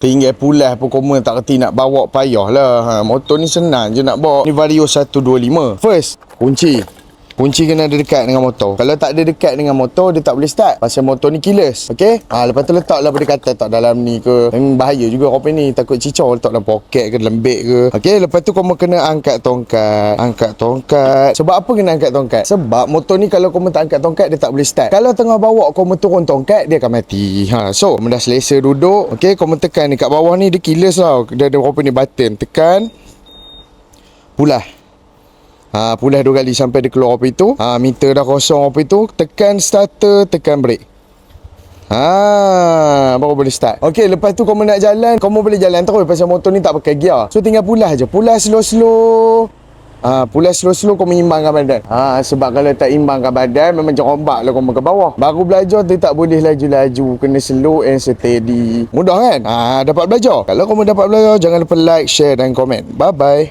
Tinggal pulas pun komen tak kerti nak bawa payah lah. Motor ni senang je nak bawa. Ni Vario 125. First, Kunci kena ada dekat dengan motor. Kalau tak ada dekat dengan motor, dia tak boleh start. Pasal motor ni keyless. Okay? Lepas tu letaklah berdekatan tak dalam ni ke. Bahaya juga kopi ni. Takut cicau letak dalam poket ke, dalam beg ke. Okay? Lepas tu kamu kena angkat tongkat. Sebab apa kena angkat tongkat? Sebab motor ni kalau kamu tak angkat tongkat, dia tak boleh start. Kalau tengah bawa kamu turun tongkat, dia akan mati. So, kamu dah selesa duduk. Okay? Kamu tekan ni kat bawah ni, dia keyless tau. Dia ada kopi ni button. Tekan. Pulas. Pulas 2 kali sampai dia keluar apa itu. Meter dah kosong apa itu. Tekan starter, tekan brake. Baru boleh start. Okey, lepas tu kamu nak jalan, kamu boleh jalan terus pasal motor ni tak pakai gear. So tinggal pulas je. Pulas slow-slow. Pulas slow-slow kamu imbangkan badan. Sebab kalau tak imbangkan badan, memang jerombak lah kamu ke bawah. Baru belajar tu tak boleh laju-laju. Kena slow and steady. Mudah kan? Dapat belajar. Kalau kamu dapat belajar, jangan lupa like, share dan komen. Bye-bye.